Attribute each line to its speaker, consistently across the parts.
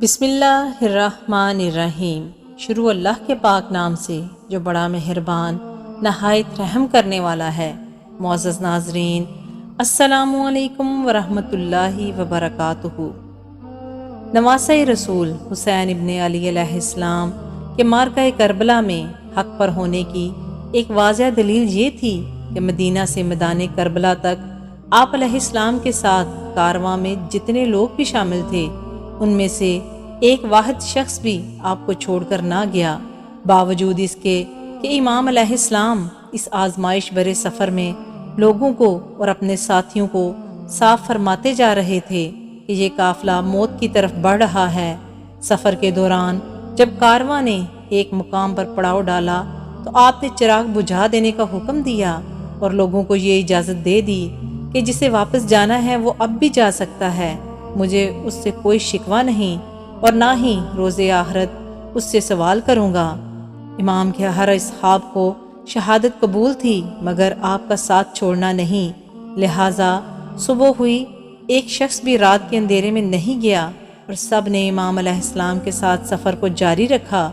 Speaker 1: بسم اللہ الرحمن الرحیم۔ شروع اللہ کے پاک نام سے جو بڑا مہربان نہایت رحم کرنے والا ہے۔ معزز ناظرین، السلام علیکم ورحمۃ اللہ وبرکاتہ۔ نواسۂ رسول حسین ابن علی علیہ السلام کے معرکہ کربلا میں حق پر ہونے کی ایک واضح دلیل یہ تھی کہ مدینہ سے میدان کربلا تک آپ علیہ السلام کے ساتھ کارواں میں جتنے لوگ بھی شامل تھے ان میں سے ایک واحد شخص بھی آپ کو چھوڑ کر نہ گیا، باوجود اس کے کہ امام علیہ السلام اس آزمائش برے سفر میں لوگوں کو اور اپنے ساتھیوں کو صاف فرماتے جا رہے تھے کہ یہ قافلہ موت کی طرف بڑھ رہا ہے۔ سفر کے دوران جب کارواں نے ایک مقام پر پڑاؤ ڈالا تو آپ نے چراغ بجھا دینے کا حکم دیا اور لوگوں کو یہ اجازت دے دی کہ جسے واپس جانا ہے وہ اب بھی جا سکتا ہے۔ مجھے اس سے کوئی شکوہ نہیں اور نہ ہی روز آخرت اس سے سوال کروں گا۔ امام کے ہر اصحاب کو شہادت قبول تھی مگر آپ کا ساتھ چھوڑنا نہیں، لہٰذا صبح ہوئی ایک شخص بھی رات کے اندھیرے میں نہیں گیا اور سب نے امام علیہ السلام کے ساتھ سفر کو جاری رکھا۔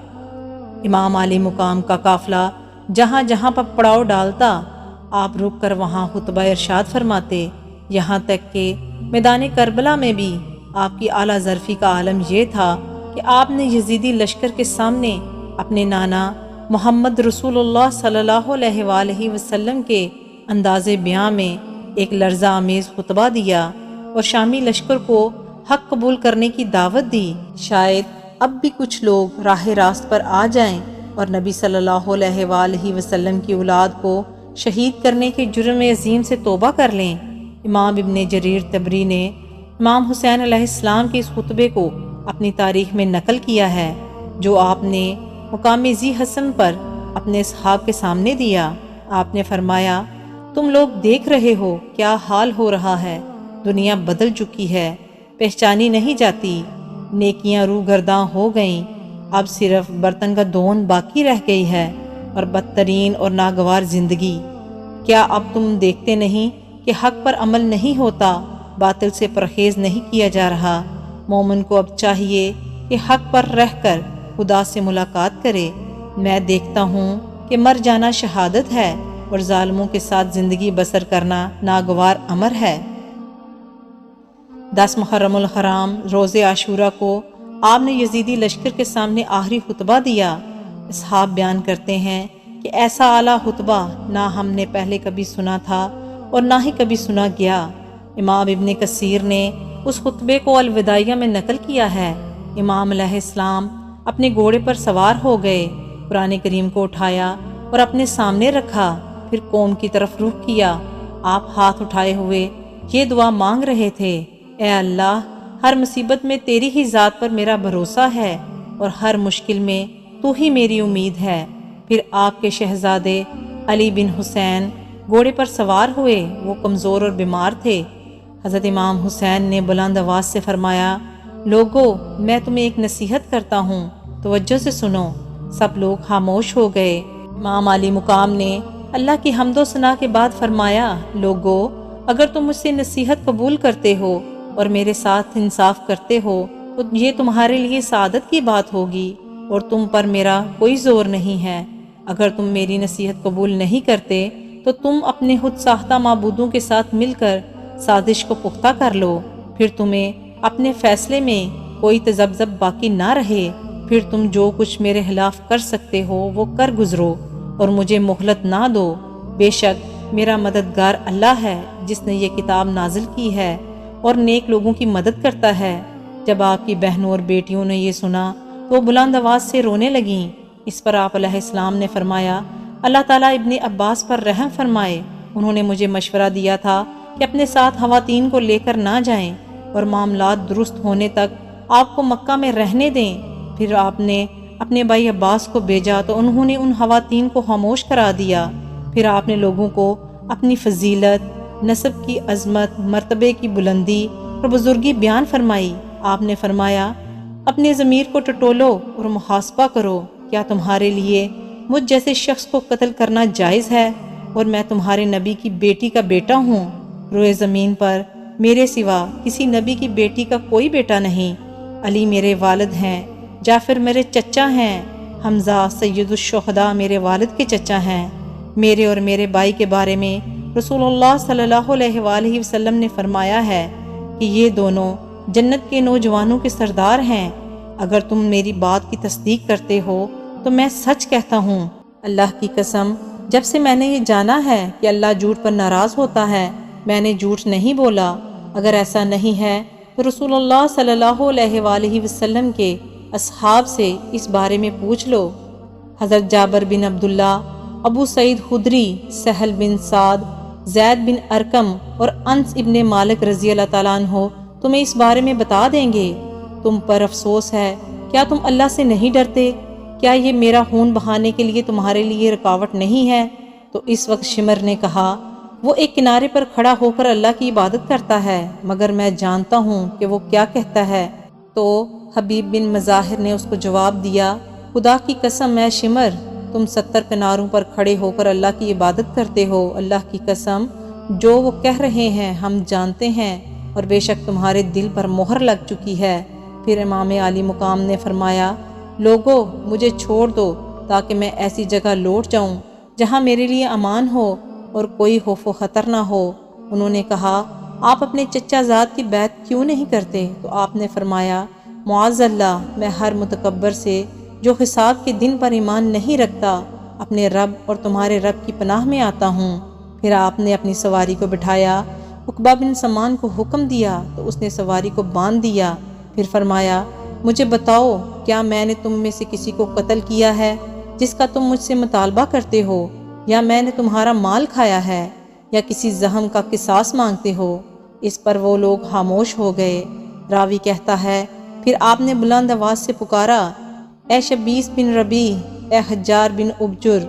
Speaker 1: امام علی مقام کا قافلہ جہاں جہاں پر پڑاؤ ڈالتا آپ رک کر وہاں خطبہ ارشاد فرماتے، یہاں تک کہ میدان کربلا میں بھی آپ کی اعلیٰ ظرفی کا عالم یہ تھا کہ آپ نے یزیدی لشکر کے سامنے اپنے نانا محمد رسول اللہ صلی اللہ علیہ وآلہ وسلم کے انداز بیاں میں ایک لرزہ آمیز خطبہ دیا اور شامی لشکر کو حق قبول کرنے کی دعوت دی۔ شاید اب بھی کچھ لوگ راہ راست پر آ جائیں اور نبی صلی اللہ علیہ وآلہ وسلم کی اولاد کو شہید کرنے کے جرم عظیم سے توبہ کر لیں۔ امام ابن جریر طبری نے امام حسین علیہ السلام کے اس خطبے کو اپنی تاریخ میں نقل کیا ہے جو آپ نے مقام ذی حسن پر اپنے اصحاب کے سامنے دیا۔ آپ نے فرمایا، تم لوگ دیکھ رہے ہو کیا حال ہو رہا ہے، دنیا بدل چکی ہے، پہچانی نہیں جاتی، نیکیاں روح گرداں ہو گئیں، اب صرف برتن کا دھون باقی رہ گئی ہے اور بدترین اور ناگوار زندگی۔ کیا اب تم دیکھتے نہیں کہ حق پر عمل نہیں ہوتا، باطل سے پرہیز نہیں کیا جا رہا؟ مومن کو اب چاہیے کہ حق پر رہ کر خدا سے ملاقات کرے۔ میں دیکھتا ہوں کہ مر جانا شہادت ہے اور ظالموں کے ساتھ زندگی بسر کرنا ناگوار امر ہے۔ 10 محرم الحرام روز عاشورہ کو آپ نے یزیدی لشکر کے سامنے آخری خطبہ دیا۔ اصحاب بیان کرتے ہیں کہ ایسا اعلیٰ خطبہ نہ ہم نے پہلے کبھی سنا تھا اور نہ ہی کبھی سنا گیا۔ امام ابن کثیر نے اس خطبے کو الوداعیہ میں نقل کیا ہے۔ امام علیہ السلام اپنے گھوڑے پر سوار ہو گئے، قرآن کریم کو اٹھایا اور اپنے سامنے رکھا، پھر قوم کی طرف رخ کیا۔ آپ ہاتھ اٹھائے ہوئے یہ دعا مانگ رہے تھے، اے اللہ، ہر مصیبت میں تیری ہی ذات پر میرا بھروسہ ہے اور ہر مشکل میں تو ہی میری امید ہے۔ پھر آپ کے شہزادے علی بن حسین گھوڑے پر سوار ہوئے، وہ کمزور اور بیمار تھے۔ حضرت امام حسین نے بلند آواز سے فرمایا، لوگو، میں تمہیں ایک نصیحت کرتا ہوں، توجہ سے سنو۔ سب لوگ خاموش ہو گئے۔ امام علی مقام نے اللہ کی حمد و ثنا کے بعد فرمایا، لوگو، اگر تم مجھ سے نصیحت قبول کرتے ہو اور میرے ساتھ انصاف کرتے ہو تو یہ تمہارے لیے سعادت کی بات ہوگی اور تم پر میرا کوئی زور نہیں ہے۔ اگر تم میری نصیحت قبول نہیں کرتے تو تم اپنے خود ساختہ معبودوں کے ساتھ مل کر سازش کو پختہ کر لو، پھر تمہیں اپنے فیصلے میں کوئی تذبذب باقی نہ رہے، پھر تم جو کچھ میرے خلاف کر سکتے ہو وہ کر گزرو اور مجھے مہلت نہ دو۔ بے شک میرا مددگار اللہ ہے جس نے یہ کتاب نازل کی ہے اور نیک لوگوں کی مدد کرتا ہے۔ جب آپ کی بہنوں اور بیٹیوں نے یہ سنا تو وہ بلند آواز سے رونے لگیں۔ اس پر آپ علیہ السلام نے فرمایا، اللہ تعالیٰ ابن عباس پر رحم فرمائے، انہوں نے مجھے مشورہ دیا تھا کہ اپنے ساتھ خواتین کو لے کر نہ جائیں اور معاملات درست ہونے تک آپ کو مکہ میں رہنے دیں۔ پھر آپ نے اپنے بھائی عباس کو بھیجا تو انہوں نے ان خواتین کو خاموش کرا دیا۔ پھر آپ نے لوگوں کو اپنی فضیلت، نسب کی عظمت، مرتبے کی بلندی اور بزرگی بیان فرمائی۔ آپ نے فرمایا، اپنے ضمیر کو ٹٹولو اور محاسبہ کرو، کیا تمہارے لیے مجھ جیسے شخص کو قتل کرنا جائز ہے اور میں تمہارے نبی کی بیٹی کا بیٹا ہوں؟ روئے زمین پر میرے سوا کسی نبی کی بیٹی کا کوئی بیٹا نہیں، علی میرے والد ہیں، جعفر میرے چچا ہیں، حمزہ سید الشہداء میرے والد کے چچا ہیں۔ میرے اور میرے بھائی کے بارے میں رسول اللہ صلی اللہ علیہ وآلہ وسلم نے فرمایا ہے کہ یہ دونوں جنت کے نوجوانوں کے سردار ہیں۔ اگر تم میری بات کی تصدیق کرتے ہو تو میں سچ کہتا ہوں، اللہ کی قسم جب سے میں نے یہ جانا ہے کہ اللہ جھوٹ پر ناراض ہوتا ہے، میں نے جھوٹ نہیں بولا۔ اگر ایسا نہیں ہے تو رسول اللہ صلی اللہ علیہ وآلہ وسلم کے اصحاب سے اس بارے میں پوچھ لو۔ حضرت جابر بن عبداللہ، ابو سعید خدری، سہل بن سعد، زید بن ارقم اور انس ابن مالک رضی اللہ تعالیٰ عنہ تمہیں اس بارے میں بتا دیں گے۔ تم پر افسوس ہے، کیا تم اللہ سے نہیں ڈرتے؟ کیا یہ میرا خون بہانے کے لیے تمہارے لیے رکاوٹ نہیں ہے؟ تو اس وقت شمر نے کہا، وہ ایک کنارے پر کھڑا ہو کر اللہ کی عبادت کرتا ہے، مگر میں جانتا ہوں کہ وہ کیا کہتا ہے۔ تو حبیب بن مظاہر نے اس کو جواب دیا، خدا کی قسم اے شمر، تم 70 کناروں پر کھڑے ہو کر اللہ کی عبادت کرتے ہو۔ اللہ کی قسم جو وہ کہہ رہے ہیں ہم جانتے ہیں، اور بے شک تمہارے دل پر مہر لگ چکی ہے۔ پھر امام عالی مقام نے فرمایا، لوگو مجھے چھوڑ دو تاکہ میں ایسی جگہ لوٹ جاؤں جہاں میرے لیے امان ہو اور کوئی خوف و خطر نہ ہو۔ انہوں نے کہا، آپ اپنے چچا زاد کی بیعت کیوں نہیں کرتے؟ تو آپ نے فرمایا، معاذ اللہ، میں ہر متکبر سے جو حساب کے دن پر ایمان نہیں رکھتا اپنے رب اور تمہارے رب کی پناہ میں آتا ہوں۔ پھر آپ نے اپنی سواری کو بٹھایا، عقبہ بن سمان کو حکم دیا تو اس نے سواری کو باندھ دیا۔ پھر فرمایا، مجھے بتاؤ، کیا میں نے تم میں سے کسی کو قتل کیا ہے جس کا تم مجھ سے مطالبہ کرتے ہو، یا میں نے تمہارا مال کھایا ہے، یا کسی زخم کا قصاص مانگتے ہو؟ اس پر وہ لوگ خاموش ہو گئے۔ راوی کہتا ہے، پھر آپ نے بلند آواز سے پکارا، اے شبیس بن ربیع، اے حجار بن ابجر،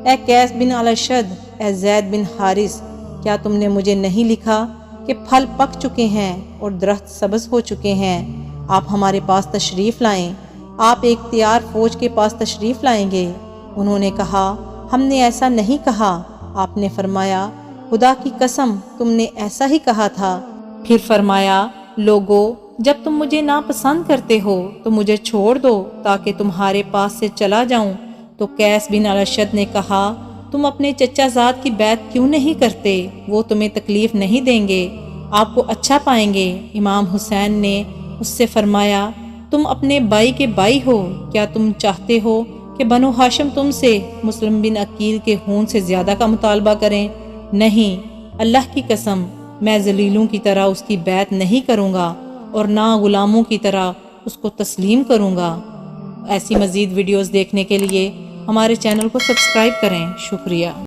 Speaker 1: اے قیس بن الاشد، اے زید بن حارث، کیا تم نے مجھے نہیں لکھا کہ پھل پک چکے ہیں اور درخت سبز ہو چکے ہیں؟ آپ ہمارے پاس تشریف لائیں، آپ ایک تیار فوج کے پاس تشریف لائیں گے۔ انہوں نے کہا، ہم نے ایسا نہیں کہا۔ آپ نے فرمایا، خدا کی قسم تم نے ایسا ہی کہا تھا۔ پھر فرمایا، لوگو جب تم مجھے ناپسند کرتے ہو تو مجھے چھوڑ دو تاکہ تمہارے پاس سے چلا جاؤں۔ تو قیس بن الاشد نے کہا، تم اپنے چچا زاد کی بیعت کیوں نہیں کرتے؟ وہ تمہیں تکلیف نہیں دیں گے، آپ کو اچھا پائیں گے۔ امام حسین نے اس سے فرمایا، تم اپنے بھائی کے بھائی ہو، کیا تم چاہتے ہو کہ بنو ہاشم تم سے مسلم بن عقیل کے خون سے زیادہ کا مطالبہ کریں؟ نہیں، اللہ کی قسم میں ذلیلوں کی طرح اس کی بیعت نہیں کروں گا اور نہ غلاموں کی طرح اس کو تسلیم کروں گا۔ ایسی مزید ویڈیوز دیکھنے کے لیے ہمارے چینل کو سبسکرائب کریں۔ شکریہ۔